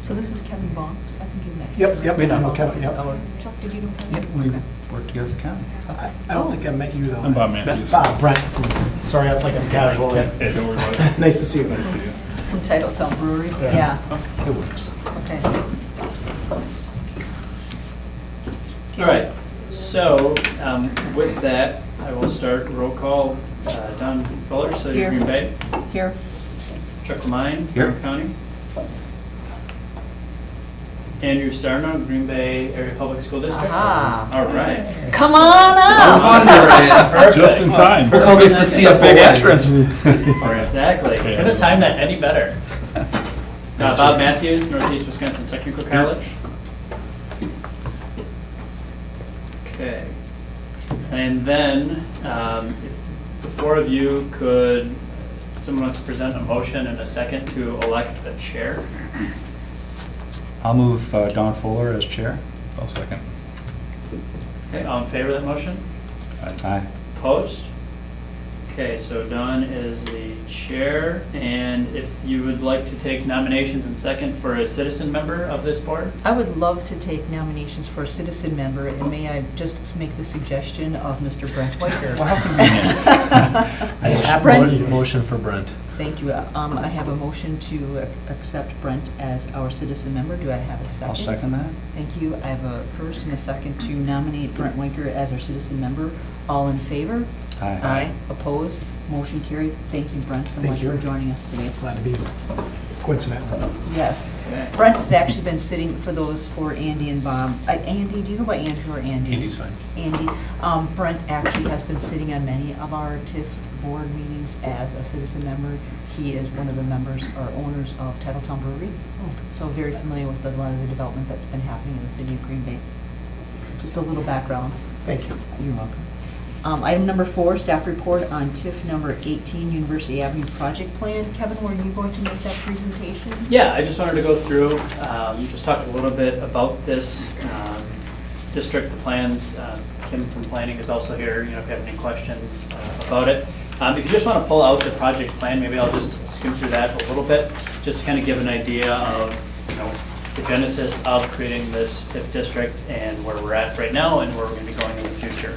So this is Kevin Vaughn. I think you met him. Yep, I know Kevin, yep. Chuck, did you know Kevin? Yep, we Okay. worked together with Ken. I don't think I met you though. I'm Bob Matthews. Brent. Sorry, I'm like I'm casual. Hey, don't worry about it. Nice to see you. Nice to see you. From Titletown Brewery? Yeah. Yeah. It works. Okay. All right, so with that, I will start roll call. Don Fuller, City Here. of Green Bay. Here. Chuck Lamine, Here. Graham County. Andrew Sarno, Green Bay Area Public School District. Aha. All right. Come on up. Perfect. Just in time. We'll call this the CFO entrance. Exactly. Okay, Couldn't have timed that any better. Bob Matthews, Northeast Wisconsin Technical College. Okay. And then, if the four of you could, someone wants to present a motion and a second to elect a chair. I'll move Don Fuller as chair. I'll second. Okay, all in favor of that motion? Aye. Opposed? Okay, so Don is the chair, and if you would like to take nominations and second for a citizen member of this board? I would love to take nominations for a citizen member, and may I just make the suggestion of Mr. Brent Whitaker? I just have Brent. a motion for Brent. Thank you. I have a motion to accept Brent as our citizen member. Do I have a second? I'll second that. Thank you. I have a first and a second to nominate Brent Winker as our citizen member. All in favor? Aye. Opposed? Motion carried. Thank you, Brent, so Thank much you. for joining us today. Glad to be here. Coincidental. Yes. Okay. Brent has actually been sitting for those for Andy and Bob. Andy, do you go by Andrew or Andy? Andy's fine. Andy. Brent actually has been sitting on many of our TIF board meetings as a citizen member. He is one of the members or owners of Titletown Brewery, so very familiar with a lot of the development that's been happening in the city of Green Bay. Just a little background. Thank you. You're welcome. Item number 4, staff report on TIF number 18, University Avenue project plan. Kevin, were you going to make that presentation? Yeah, I just wanted to go through, just talk a little bit about this district, the plans. Kim from planning is also here, if you have any questions about it. If you just want to pull out the project plan, maybe I'll just skim through that a little bit, just to kind of give an idea of, the genesis of creating this TIF district and where we're at right now and where we're going to be going in the future.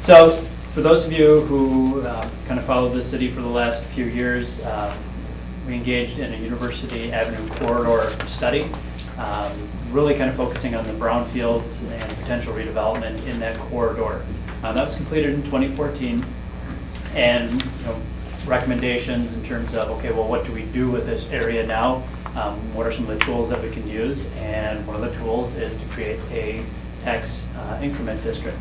So for those of you who kind of followed the city for the last few years, we engaged in a University Avenue corridor study, really kind of focusing on the brownfields and potential redevelopment in that corridor. That was completed in 2014, and recommendations in terms of, okay, well, what do we do with this area now? What are some of the tools that we can use? And one of the tools is to create a tax increment district.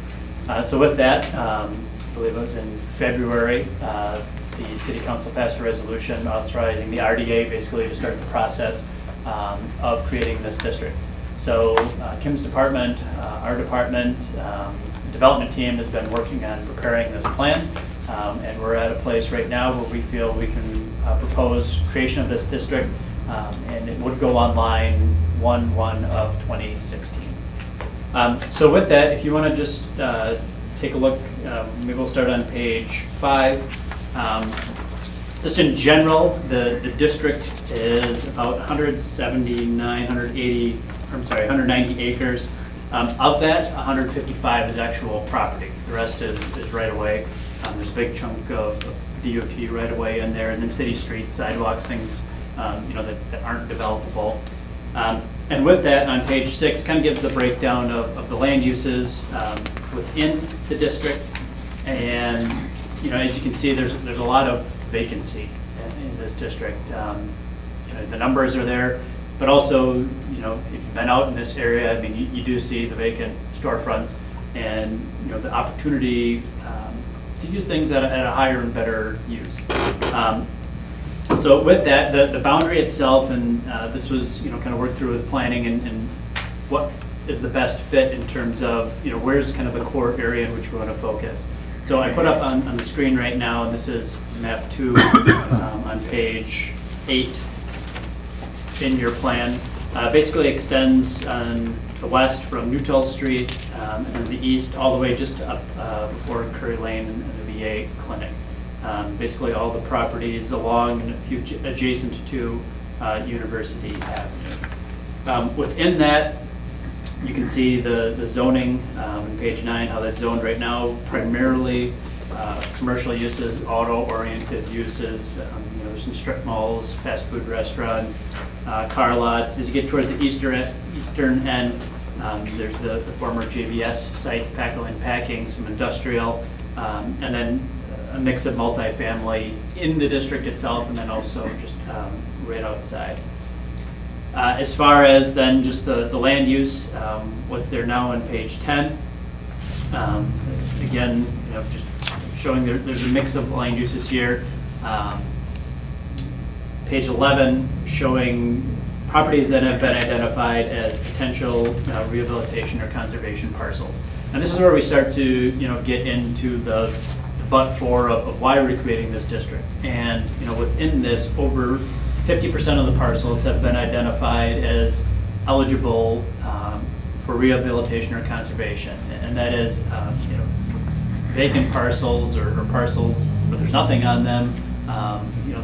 So with that, I believe it was in February, the City Council passed a resolution authorizing the RDA basically to start the process of creating this district. So Kim's department, our department, development team has been working on preparing this plan, and we're at a place right now where we feel we can propose creation of this district, and it would go online 1/1 of 2016. So with that, if you want to just take a look, maybe we'll start on page 5. Just in general, the district is about 190 acres. Of that, 155 is actual property. The rest is right away. There's a big chunk of DOT right away in there, and then city streets, sidewalks, things that aren't developable. And with that, on page 6, kind of gives the breakdown of the land uses within the district. And as you can see, there's a lot of vacancy in this district. The numbers are there, but also if you've been out in this area, I mean, you do see the vacant storefronts, and the opportunity to use things at a higher and better use. So with that, the boundary itself, and this was kind of worked through with planning and what is the best fit in terms of where's kind of the core area in which we want to focus. So I put up on the screen right now, and this is map 2 on page 8 in your plan. Basically extends on the west from Newtall Street, and then the east all the way just up before Curry Lane and the VA clinic. Basically all the properties along and a few adjacent to University Avenue. Within that, you can see the zoning on page 9, how that's zoned right now, primarily commercial uses, auto-oriented uses. There's some strip malls, fast food restaurants, car lots. As you get towards the eastern end, there's the former JBS site, Packerland Packing, some industrial, and then a mix of multifamily in the district itself, and then also just right outside. As far as then just the land use, what's there now on page 10, again, just showing there's a mix of land uses here. Page 11 showing properties that have been identified as potential rehabilitation or conservation parcels. And this is where we start to get into the but-for of why we're creating this district. And within this, over 50% of the parcels have been identified as eligible for rehabilitation or conservation. And that is vacant parcels or parcels where there's nothing on them,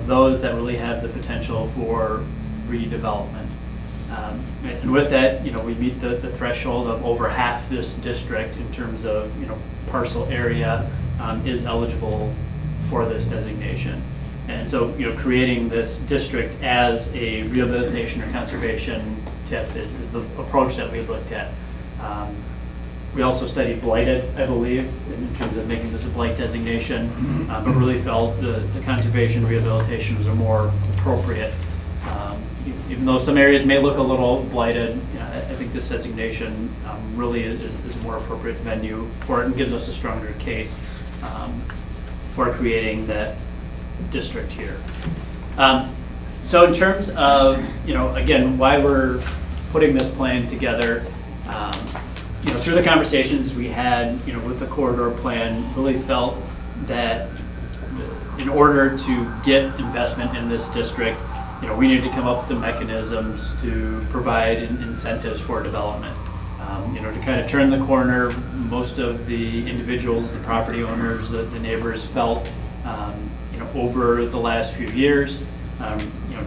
those that really have the potential for redevelopment. And with that, we meet the threshold of over half this district in terms of, parcel area is eligible for this designation. And so, creating this district as a rehabilitation or conservation TIF is the approach that we looked at. We also studied blighted, I believe, in terms of making this a blight designation, but really felt the conservation rehabilitation was a more appropriate. Even though some areas may look a little blighted, I think this designation really is a more appropriate venue for it and gives us a stronger case for creating that district here. So in terms of, again, why we're putting this plan together, through the conversations we had, with the corridor plan, really felt that in order to get investment in this district, we need to come up with some mechanisms to provide incentives for development. To kind of turn the corner, most of the individuals, the property owners, the neighbors felt, over the last few years,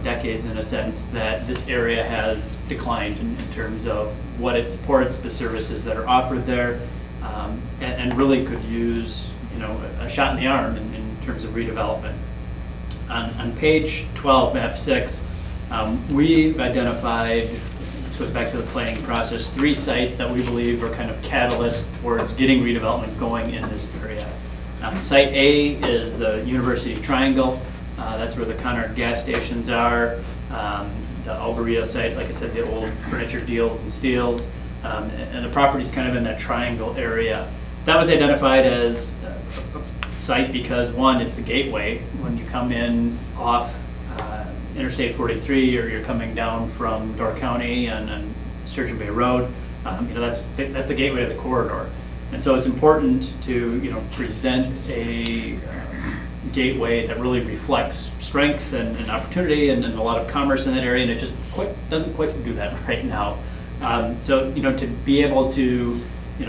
decades in a sense, that this area has declined in terms of what it supports, the services that are offered there, and really could use, a shot in the arm in terms of redevelopment. On page 12, map 6, we've identified, this goes back to the planning process, 3 sites that we believe are kind of catalysts towards getting redevelopment going in this area. Site A is the University Triangle. That's where the Conard gas stations are. The Alberia site, like I said, the old furniture deals and steels. And the property's kind of in that triangle area. That was identified as a site because, one, it's the gateway. When you come in off Interstate 43 or you're coming down from Door County and Sturgeon Bay Road, that's the gateway of the corridor. And so it's important to present a gateway that really reflects strength and opportunity and a lot of commerce in that area, and it just doesn't quite do that right now. So to be able to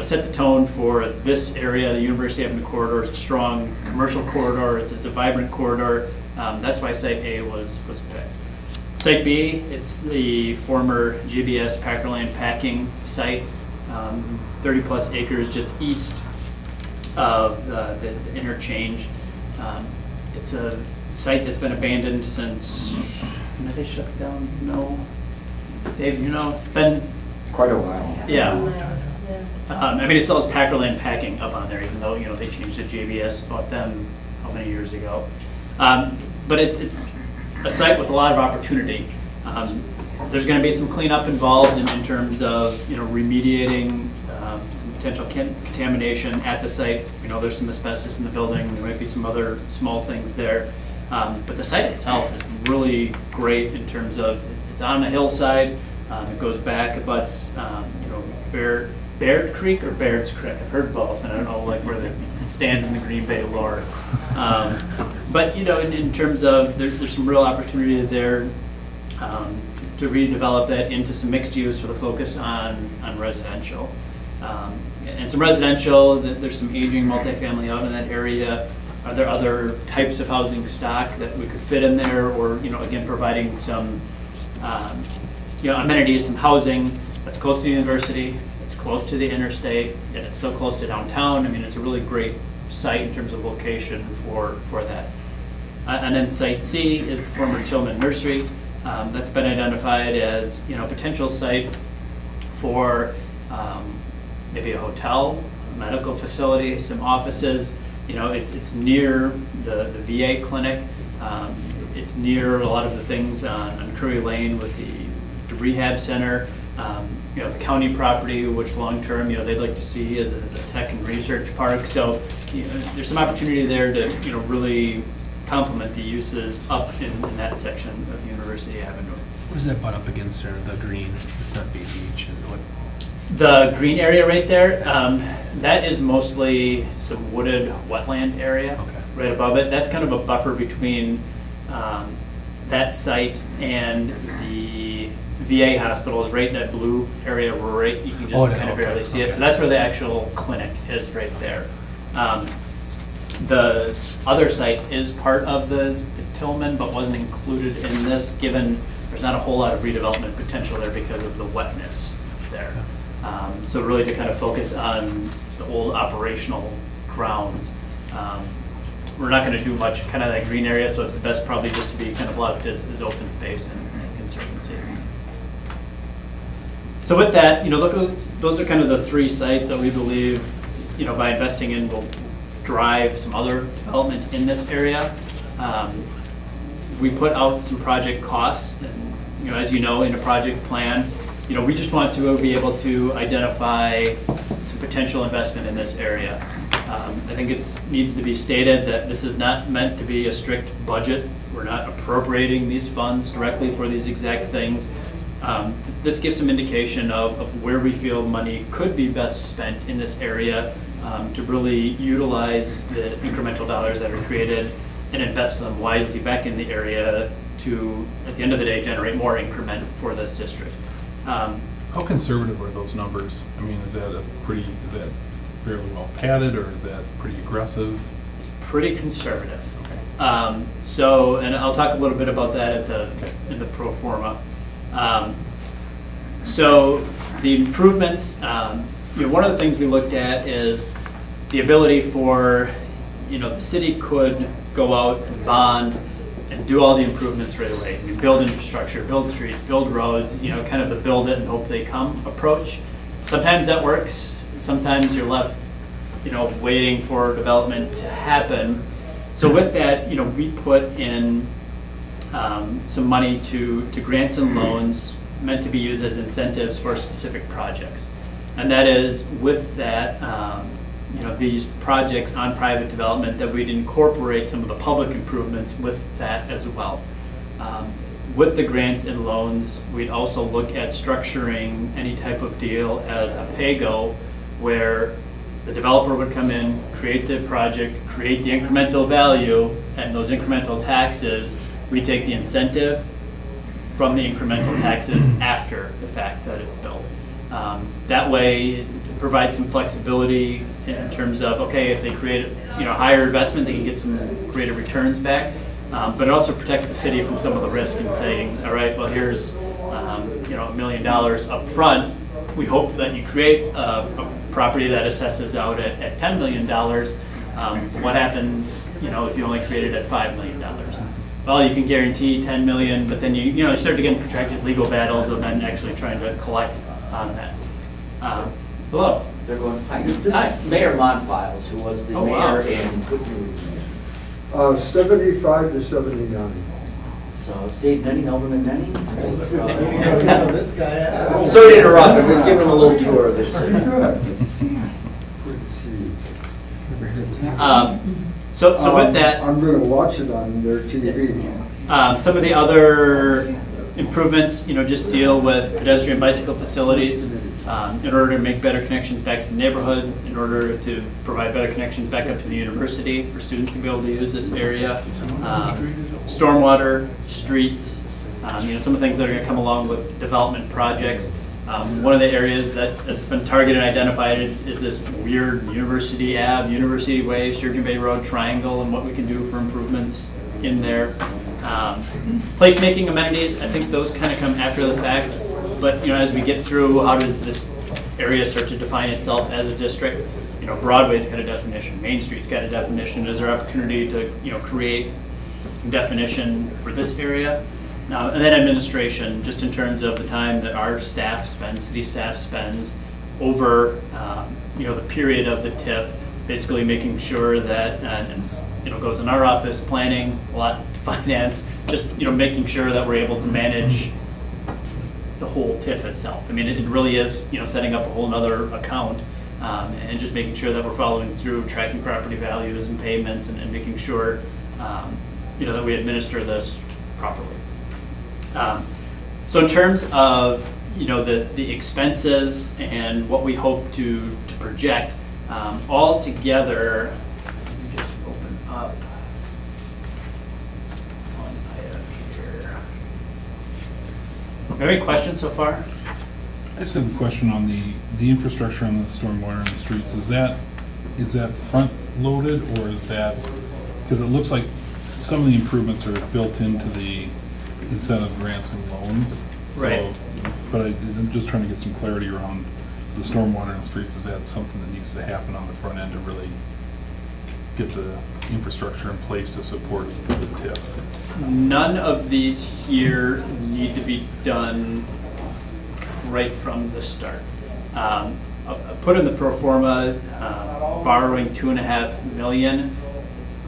set the tone for this area, the University Avenue corridor is a strong commercial corridor. It's a vibrant corridor. That's why Site A was picked. Site B, it's the former GBS Packerland Packing site, 30 plus acres just east of the interchange. It's a site that's been abandoned since, when did they shut it down? No. Dave, it's been quite a while. Yeah. It still has Packerland Packing up on there, even though, they changed it. JBS bought them how many years ago. But it's a site with a lot of opportunity. There's going to be some cleanup involved in terms of, remediating some potential contamination at the site. There's some asbestos in the building. There might be some other small things there. But the site itself is really great in terms of it's on a hillside. It goes back, it butts, Baird Creek or Baird's Creek. I've heard both, and I don't know where it stands in the Green Bay lore. But in terms of there's some real opportunity there to redevelop that into some mixed use with a focus on residential. And some residential, there's some aging multifamily out in that area. Are there other types of housing stock that we could fit in there, or again providing some Amenities, some housing that's close to the university, it's close to the interstate, and it's still close to downtown. I mean, it's a really great site in terms of location for that. And then Site C is the former Tillman Nursery. That's been identified as, potential site for maybe a hotel, a medical facility, some offices. It's near the VA clinic. It's near a lot of the things on Curry Lane with the rehab center. The county property, which long-term, they'd like to see as a tech and research park. So, there's some opportunity there to, really complement the uses up in that section of University Avenue. What does that butt up against there, the green? It's not Bay Beach, is it? What? The green area right there, that is mostly some wooded wetland area. Okay. Right above it. That's kind of a buffer between that site and the VA hospital is right in that blue area where you can just kind of barely see it. So that's where the actual clinic is right there. The other site is part of the Tillman, but wasn't included in this, given there's not a whole lot of redevelopment potential there because of the wetness there. So really to kind of focus on the old operational grounds. We're not going to do much kind of that green area, so it's best probably just to be kind of left as open space and conservancy. So with that, those are kind of the three sites that we believe, by investing in will drive some other development in this area. We put out some project costs, and as you know, in a project plan, we just want to be able to identify some potential investment in this area. I think it needs to be stated that this is not meant to be a strict budget. We're not appropriating these funds directly for these exact things. This gives some indication of where we feel money could be best spent in this area to really utilize the incremental dollars that are created and invest them wisely back in the area to, at the end of the day, generate more increment for this district. How conservative are those numbers? I mean, is that fairly well padded, or is that pretty aggressive? Pretty conservative. Okay. And I'll talk a little bit about that in the pro forma. So the improvements, one of the things we looked at is the ability for, the city could go out and bond and do all the improvements right away. We build infrastructure, build streets, build roads, kind of the build it and hope they come approach. Sometimes that works. Sometimes you're left, waiting for development to happen. So with that, we put in some money to grants and loans meant to be used as incentives for specific projects. And that is with that, these projects on private development, that we'd incorporate some of the public improvements with that as well. With the grants and loans, we'd also look at structuring any type of deal as a pay-go, where the developer would come in, create the project, create the incremental value, and those incremental taxes, we take the incentive from the incremental taxes after the fact that it's built. That way, it provides some flexibility in terms of, okay, if they create higher investment, they can get some greater returns back. But it also protects the city from some of the risk in saying, all right, well, here's $1 million up front. We hope that you create a property that assesses out at $10 million. What happens, if you only create it at $5 million? Well, you can guarantee 10 million, but then you start to get in protracted legal battles of then actually trying to collect on that. Hello. They're going, hi, this is Mayor Monfiles, who was the Oh, wow. mayor in, what year were you 75 to 79. mayor? So it's Dave Nenny, Alderman Nenny. This guy. Sorry to interrupt, I'm just giving him a little tour of this city. Good to see you. Good to see you. So with that, I'm going to watch it on their TV. some of the other improvements, just deal with pedestrian bicycle facilities in order to make better connections back to the neighborhood, in order to provide better connections back up to the university for students to be able to use this area. Stormwater, streets, some of the things that are going to come along with development projects. One of the areas that's been targeted and identified is this weird University Ave, University Way, Sturgeon Bay Road triangle, and what we can do for improvements in there. Placemaking amenities, I think those kind of come after the fact, but, as we get through, how does this area start to define itself as a district? Broadway's got a definition, Main Street's got a definition. Is there opportunity to, create some definition for this area? And then administration, just in terms of the time that our staff spends, city staff spends over, the period of the TIF, basically making sure that, goes in our office, planning, a lot to finance, just, making sure that we're able to manage the whole TIF itself. I mean, it really is, setting up a whole nother account, and just making sure that we're following through, tracking property values and payments, and making sure, that we administer this properly. So in terms of, the expenses and what we hope to project, all together, let me just open up one item here. Are there any questions so far? I just have a question on the infrastructure on the stormwater and the streets. Is that front loaded, or is that, because it looks like some of the improvements are built into the incentive grants and loans. Right. But I'm just trying to get some clarity around the stormwater and streets. Is that something that needs to happen on the front end to really get the infrastructure in place to support the TIF? None of these here need to be done right from the start. I put in the pro forma, borrowing $2.5 million.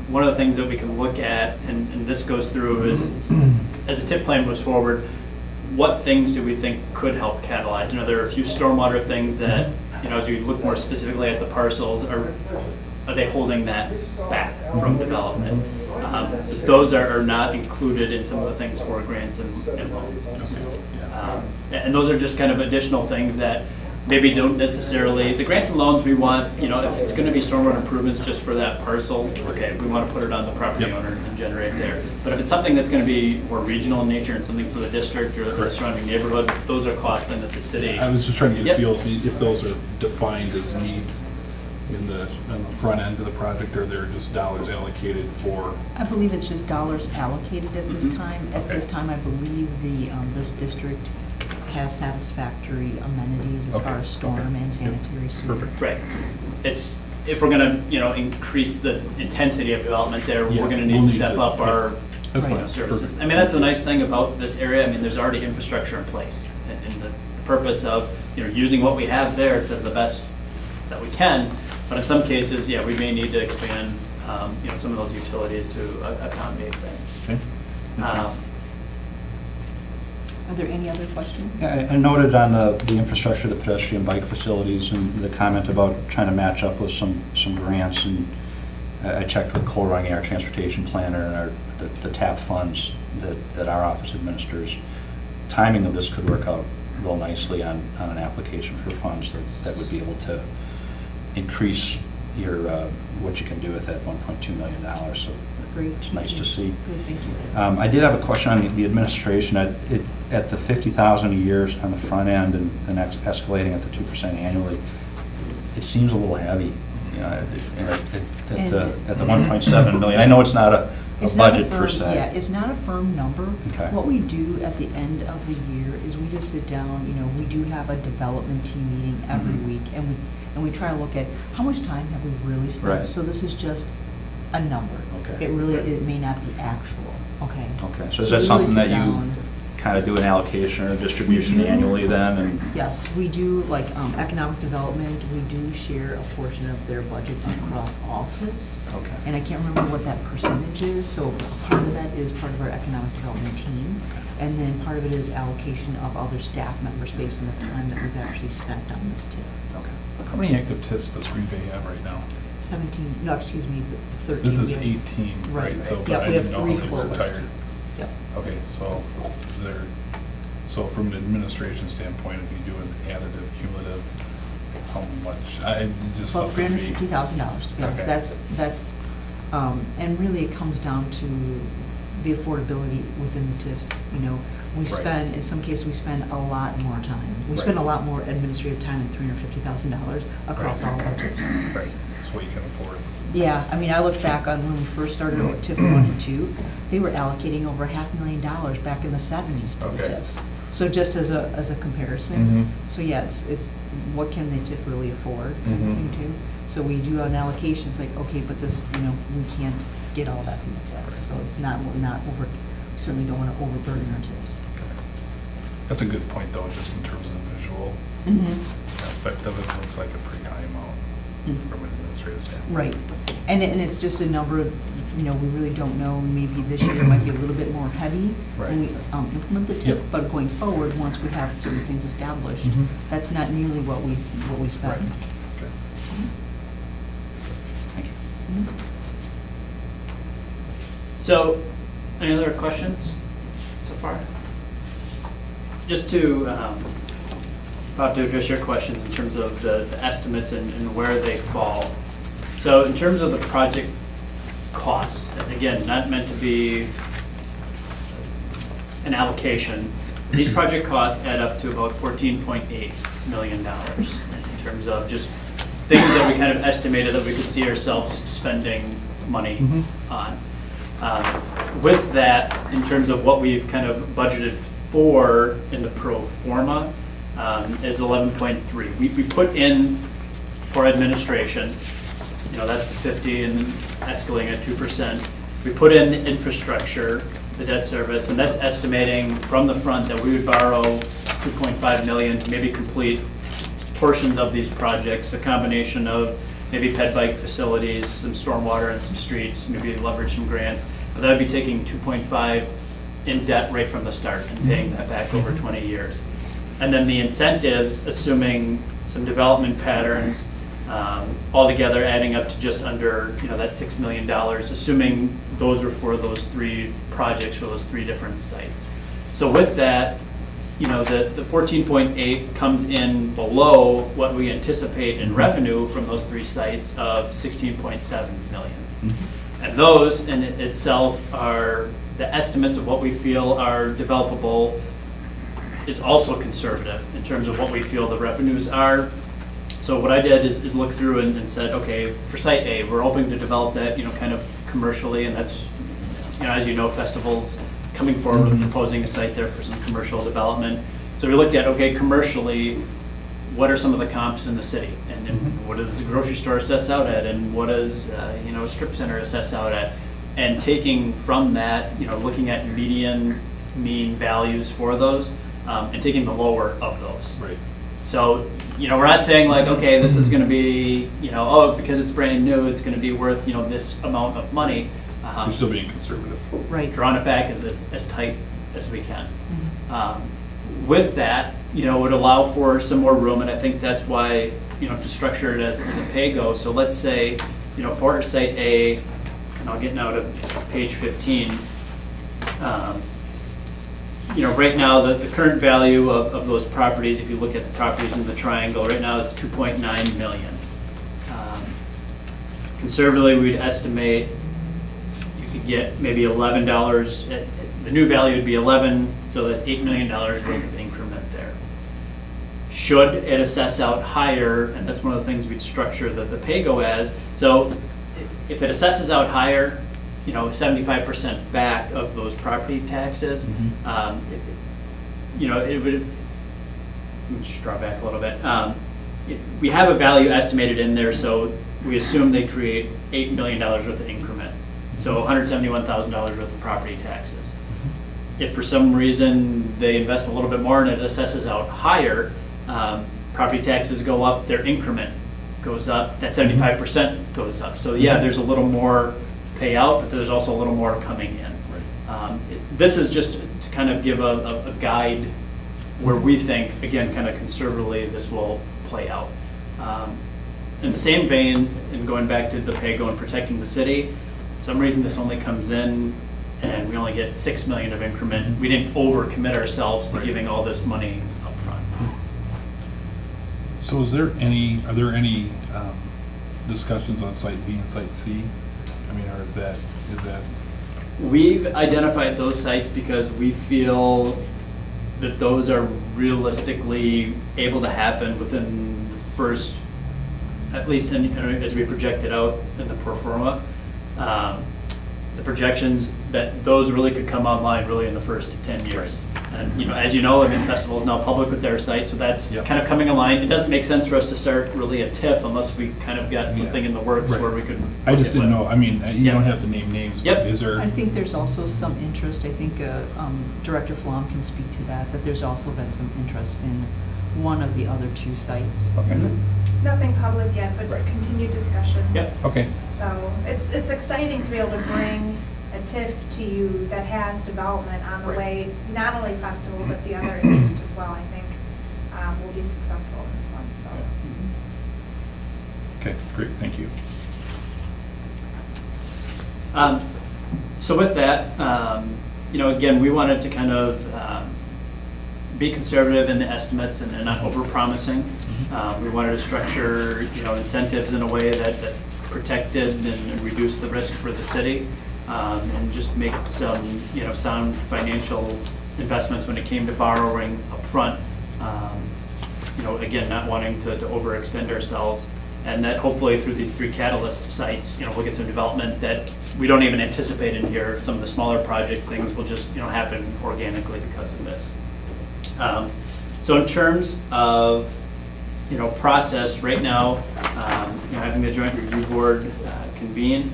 One of the things that we can look at, and this goes through, is as the TIP plan moves forward, what things do we think could help catalyze? There are a few stormwater things that, as we look more specifically at the parcels, are they holding that back from development? Those are not included in some of the things for grants and loans. And those are just kind of additional things that maybe don't necessarily, the grants and loans we want, if it's gonna be stormwater improvements just for that parcel, okay, we wanna put it on the property owner and generate there. But if it's something that's gonna be more regional in nature and something for the district or the surrounding neighborhood, those are costs then that the city. I was just trying to get a Yep. feel if those are defined as needs on the front end of the project, or they're just dollars allocated for. I believe it's just dollars allocated at this time. At this time, I believe this district has satisfactory amenities as Okay, far as storm okay. and sanitary sewer. Perfect. Right. It's, if we're gonna, increase the intensity of development there, Yeah, we're gonna we'll need to need step to- up our That's Right. fine. services. Perfect. I mean, that's a nice thing about this area. I mean, there's already infrastructure in place. And that's the purpose of, using what we have there to the best that we can. But in some cases, yeah, we may need to expand, some of those utilities to accommodate things. Okay. Are there any other questions? I noted on the infrastructure, the pedestrian bike facilities, and the comment about trying to match up with some grants, and I checked with Cole Runge, our transportation planner, and the TAP funds that our office administers. Timing of this could work out real nicely on an application for funds that would be able to increase your what you can do with that $1.2 million. So Great. it's nice to see. Good, thank you. I did have a question on the administration. At the $50,000 a year on the front end and escalating at the 2% annually, it seems a little heavy. At the 1.7 million. I know it's not a budget per se. Yeah, it's not a firm number. Okay. What we do at the end of the year is we just sit down, we do have a development team meeting every Mhm. week, and we try to look at how much time have we really spent. Right. So this is just a number. Okay. It may not be actual, okay? Okay, so is we that something really that sit you down. kind of do an allocation or a distribution annually then? And Yes, we do, like, economic development, we do share a portion of their budget across all TIPs. Okay. And I can't remember what that percentage is, so part of that is part of our economic development team. And then part of it is allocation of other staff members based on the time that we've actually spent on this TIP. Okay. How many active TIFs does Green Bay have right now? 17, no, excuse me, 13. This is We have- 18, right? Right. So, Yep, but I we have didn't know 3 if it was closed. retired. Yep. Okay, so is there, so from an administration standpoint, if you do an additive, cumulative, how much? I just About something to be. $350,000, to be honest. Okay. That's, and really it comes down to the affordability within the TIFs, We Right. spend, in some cases, we spend a lot more time. We spend a Right. lot more administrative time than $350,000 across Right. all of our TIFs. Right. it's what you can afford. Yeah, I mean, I look back on when we first started with TIF 1 and 2, they were allocating over $500,000 back in the 70s to the Okay. TIFs. So just as a comparison. Mhm. So yeah, it's what can the TIF really afford kind of Mhm. thing too. So we do an allocation, it's like, okay, but this, we can't get all that from the TIF. So it's not, we're not over, we certainly don't want to overburden our TIFs. That's a good point, though, just in terms of the visual aspect of it. It looks like a pretty high amount from an administrative standpoint. Right. And it's just a number of, we really don't know, maybe this year it might be a little bit more heavy when we implement the TIP, Yep. but going forward, once we have certain things established, Mhm. that's not nearly what we spend. Right. Okay. Thank you. So, any other questions so far? Just to, about to address your questions in terms of the estimates and where they fall. So in terms of the project cost, again, not meant to be an allocation, these project costs add up to about $14.8 million in terms of just things that we kind of estimated that we could see ourselves spending money on. With that, in terms of what we've kind of budgeted for in the pro forma, is 11.3. We put in for administration, that's the 50 and escalating at 2%. We put in infrastructure, the debt service, and that's estimating from the front that we would borrow 2.5 million to maybe complete portions of these projects, a combination of maybe ped bike facilities, some stormwater and some streets, maybe leverage some grants. But that would be taking 2.5 in debt right from the start and paying that back over 20 years. And then the incentives, assuming some development patterns, altogether adding up to just under, that $6 million, assuming those are for those 3 projects for those 3 different sites. So with that, the 14.8 comes in below what we anticipate in revenue from those 3 sites of 16.7 million. And those in itself are the estimates of what we feel are developable is also conservative in terms of what we feel the revenues are. So what I did is look through and said, okay, for site A, we're hoping to develop that, kind of commercially, and that's, as you know, festivals coming forward with proposing a site there for some commercial development. So we looked at, okay, commercially, what are some of the comps in the city? And what does the grocery store assess out at? And what does, a strip center assess out at? And taking from that, looking at median, mean values for those, and taking the lower of those. Right. So, we're not saying like, okay, this is gonna be, because it's brand new, it's gonna be worth, this amount of money. We're still being conservative. Right. Drawing it back as tight as we can. With that, would allow for some more room, and I think that's why, to structure it as a pay-go. So let's say, for site A, and I'll get now to page 15. Right now, the current value of those properties, if you look at the properties in the triangle, right now it's 2.9 million. Conservatively, we'd estimate you could get maybe $11, the new value would be 11, so that's $8 million worth of increment there. Should it assess out higher, and that's one of the things we'd structure the pay-go as, so if it assesses out higher, 75% back of those property taxes, it would, let me just draw back a little bit. We have a value estimated in there, so we assume they create $8 million worth of increment. So $171,000 worth of property taxes. If for some reason they invest a little bit more and it assesses out higher, property taxes go up, their increment goes up, that 75% goes up. So yeah, there's a little more payout, but there's also a little more coming in. This is just to kind of give a guide where we think, again, kind of conservatively, this will play out. In the same vein, and going back to the pay-go and protecting the city, for some reason this only comes in and we only get 6 million of increment. We didn't overcommit ourselves to giving all this money up front. So are there any discussions on site B and site C? I mean, or is that? We've identified those sites because we feel that those are realistically able to happen within the first at least as we project it out in the pro forma, the projections that those really could come online really in the first 10 years. And, as you know, I mean, festival is now public with their site, so that's Yep. kind of coming online. It doesn't make sense for us to start really a TIF unless we've kind of got something in the works Right. where we could. I just didn't know, I mean, you Yep. don't have to name names, Yep. but is there? I think there's also some interest, I think Director Flom can speak to that there's also been some interest in one of the other two sites. Okay. Nothing public yet, but Right. continued discussions. Yep. Okay, So it's exciting to be able to bring a TIF to you that has development on the Right. way, not only festival, but the other interest as well, I think, will be successful in this one, so. okay, great, thank you. So with that, again, we wanted to kind of be conservative in the estimates and not over-promising. We wanted to structure, incentives in a way that protected and reduced the risk for the city, and just make some, sound financial investments when it came to borrowing upfront. Again, not wanting to overextend ourselves, and that hopefully through these three catalyst sites, we'll get some development that we don't even anticipate in here. Some of the smaller projects, things will just, happen organically because of this. So in terms of, process, right now, having the joint review board convene,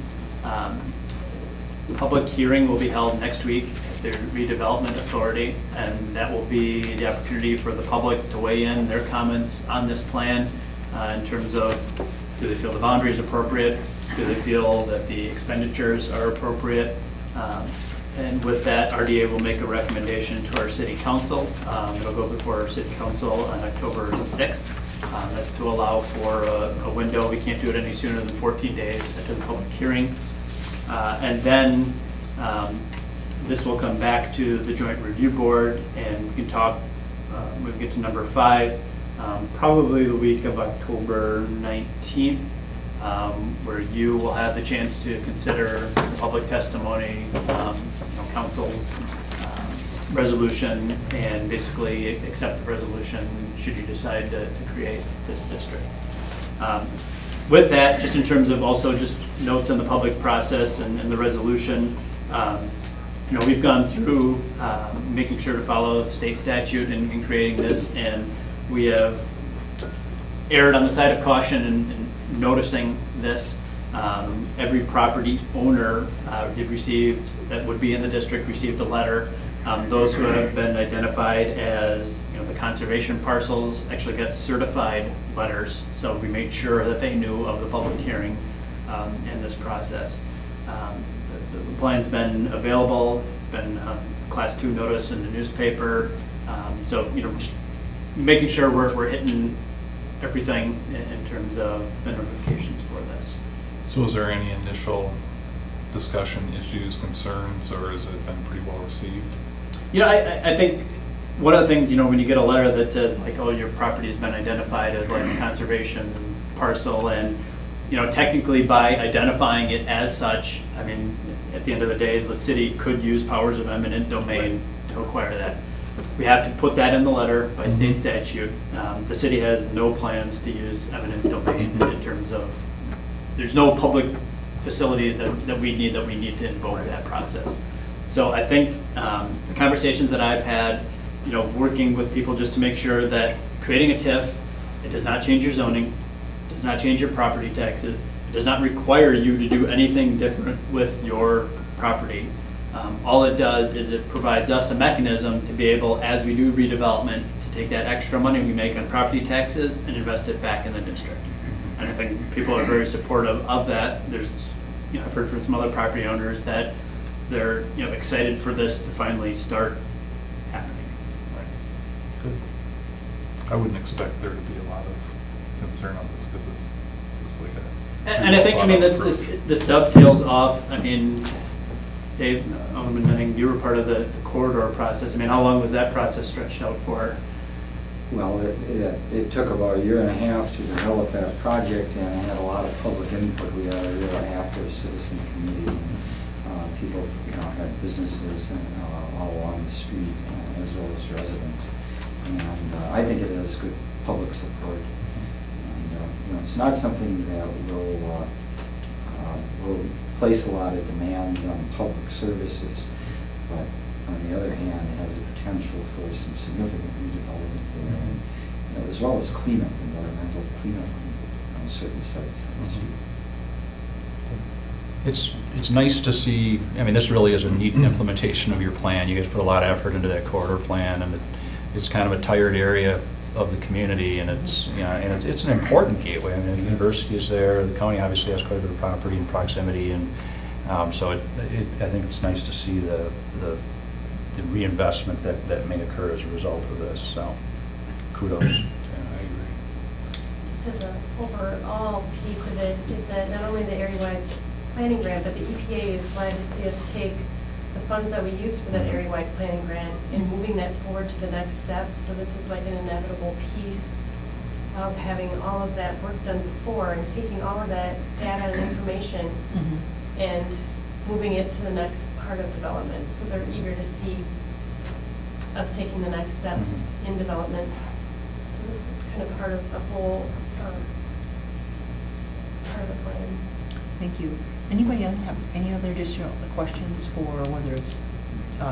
the public hearing will be held next week at the redevelopment authority, and that will be the opportunity for the public to weigh in their comments on this plan in terms of, do they feel the boundary is appropriate? Do they feel that the expenditures are appropriate? And with that, RDA will make a recommendation to our city council. It'll go before our city council on October 6th. That's to allow for a window. We can't do it any sooner than 14 days after the public hearing. And then this will come back to the joint review board, and we can talk, we can get to number 5, probably the week of October 19th. Where you will have the chance to consider public testimony, council's resolution, and basically accept the resolution should you decide to create this district. With that, just in terms of also just notes on the public process and the resolution, we've gone through making sure to follow state statute in creating this, and we have erred on the side of caution in noticing this. Every property owner did receive, that would be in the district, received a letter. Those who have been identified as, the conservation parcels actually got certified letters. So we made sure that they knew of the public hearing in this process. The plan's been available. It's been class 2 notice in the newspaper. So, just making sure we're hitting everything in terms of the notifications for this. So is there any initial discussion, issues, concerns, or has it been pretty well received? I think one of the things, when you get a letter that says like, oh, your property has been identified as like a conservation parcel, and, technically by identifying it as such, I mean, at the end of the day, the city could use powers of eminent domain to acquire that. We have to put that in the letter by state statute. The city has no plans to use eminent domain in terms of, there's no public facilities that we need to invoke that process. So I think the conversations that I've had, working with people just to make sure that creating a TIF, it does not change your zoning, does not change your property taxes, it does not require you to do anything different with your property. All it does is it provides us a mechanism to be able, as we do redevelopment, to take that extra money we make on property taxes and invest it back in the district. And I think people are very supportive of that. There's, I've heard from some other property owners that they're, excited for this to finally start happening. Good. I wouldn't expect there to be a lot of concern on this because it's like a. And I think, this dovetails off, Dave, Alderman Menning, you were part of the corridor process. How long was that process stretched out for? Well, it took about 1.5 years to develop that project, and it had a lot of public input. We had a really active citizen committee. People, had businesses all along the street, as well as residents. And I think it has good public support. And, it's not something that will place a lot of demands on public services, but on the other hand, it has the potential for some significant redevelopment there, and, you know, as well as cleanup, environmental cleanup on certain sites on the street. It's nice to see, I mean, this really is a neat implementation of your plan. You guys put a lot of effort into that corridor plan, and it's kind of a tired area of the community, and it's, you know, and it's an important gateway. I mean, the university is there, the county obviously has quite a bit of property and proximity, and so I think it's nice to see the reinvestment that may occur as a result of this, so kudos. Yeah, I agree. Just as an overall piece of it is that not only the area-wide planning grant, but the EPA is glad to see us take the funds that we use for that area-wide planning grant and moving that forward to the next step. So this is like an inevitable piece of having all of that work done before and taking all of that data and information and moving it to the next part of development. So they're eager to see us taking the next steps in development. So this is kind of part of the whole part of the plan. Thank you. Anybody else have any other additional questions for whether it's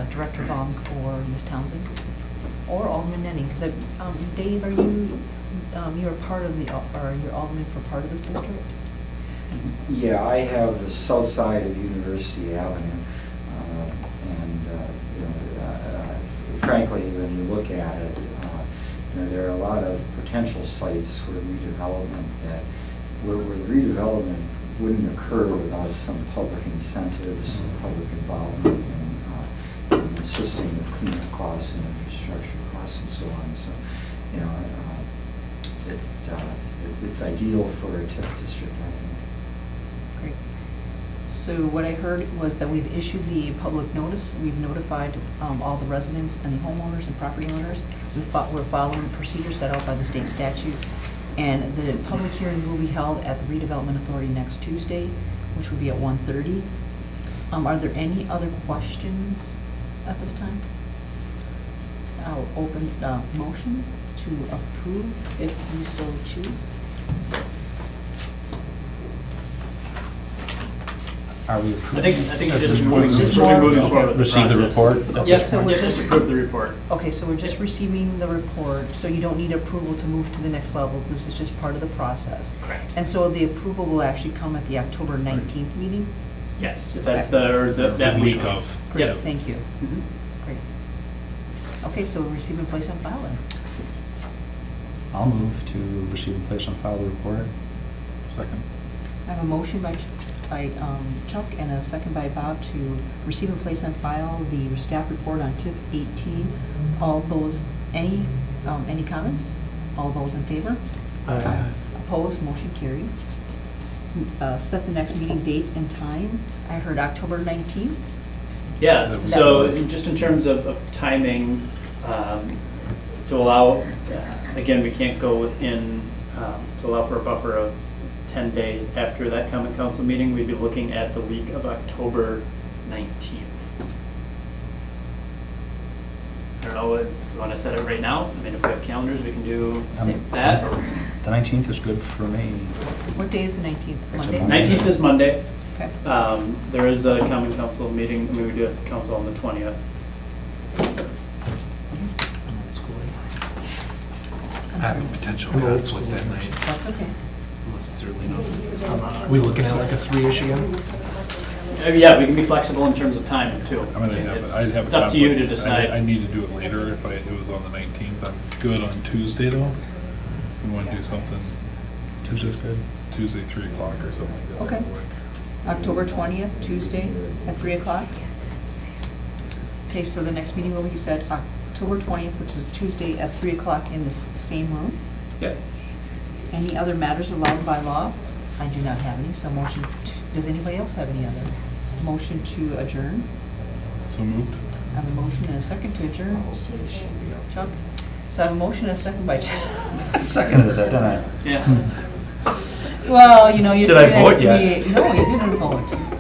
Director Vonk or Ms. Townsend or Alderman Nenning? Because Dave, are you you're part of the or you're alderman for part of this district? Yeah, I have the south side of University Avenue, and you know, frankly, when you look at it, you know, there are a lot of potential sites for redevelopment that where the redevelopment wouldn't occur without some public incentives, some public involvement in assisting with cleanup costs and infrastructure costs and so on. So, you know, it's ideal for a TIF district, I think. Great. So what I heard was that we've issued the public notice. We've notified all the residents and the homeowners and property owners. We're following procedures set out by the state statutes. And the public hearing will be held at the Redevelopment Authority next Tuesday, which would be at 1:30. Are there any other questions at this time? I'll open motion to approve if you so choose. Are we approving? I think just Just moving more- forward with the Receive the process. report? Okay. Yes, So we're just just- approve the report. Okay, so we're just receiving the report, so you don't need approval to move to the next level. This is just part of the process. Correct. And so the approval will actually come at the October 19th meeting? Yes, if that's that The week week of. of. Great, Yep. thank you. Mhm. Great. Okay, so receive and place on file then. I'll move to receive and place on file the report. Second. I have a motion by Chuck and a second by Bob to receive and place on file the staff report on TIF 18. All those, any comments? All those in favor? Opposed, motion carried. Set the next meeting date and time. I heard October 19th. Yeah, so just in terms of timing, to allow, again, we can't go within, to allow for a buffer of 10 days after that common council meeting, we'd be looking at the week of October 19th. I don't know, if you want to set it right now? I mean, if we have calendars, we can do that. Or The 19th is good for me. What day is the 19th? It's a Monday? Monday. 19th is Monday. Okay. There is a common council meeting, I mean, we do have council on the 20th. I have a potential conflict that night, That's okay. unless it's early enough. We looking at like a 3-ish again? Yeah, we can be flexible in terms of time too. I'm gonna have, It's- I'd have a It's up to you to conflict. decide. I need to do it later if it was on the 19th. I'm good on Tuesday though. We want to do something. Tuesday's good. Tuesday, 3 o'clock or something like that. Okay. October 20th, Tuesday at 3 o'clock. Okay, so the next meeting will be set October 20th, which is Tuesday at 3 o'clock in this same room. Yep. Any other matters allowed by law? I do not have any, so motion, does anybody else have any other? Motion to adjourn? So moved. I have a motion and a second to adjourn. Chuck? So I have a motion and a second by Chuck. I seconded that, didn't I? Yeah. Well, you know, you're Did I sitting next vote to yet? me. No, you didn't vote.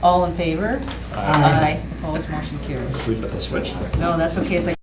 All in favor? Aye. Opposed, motion carries. Sleep at the switch. No, that's okay. It's like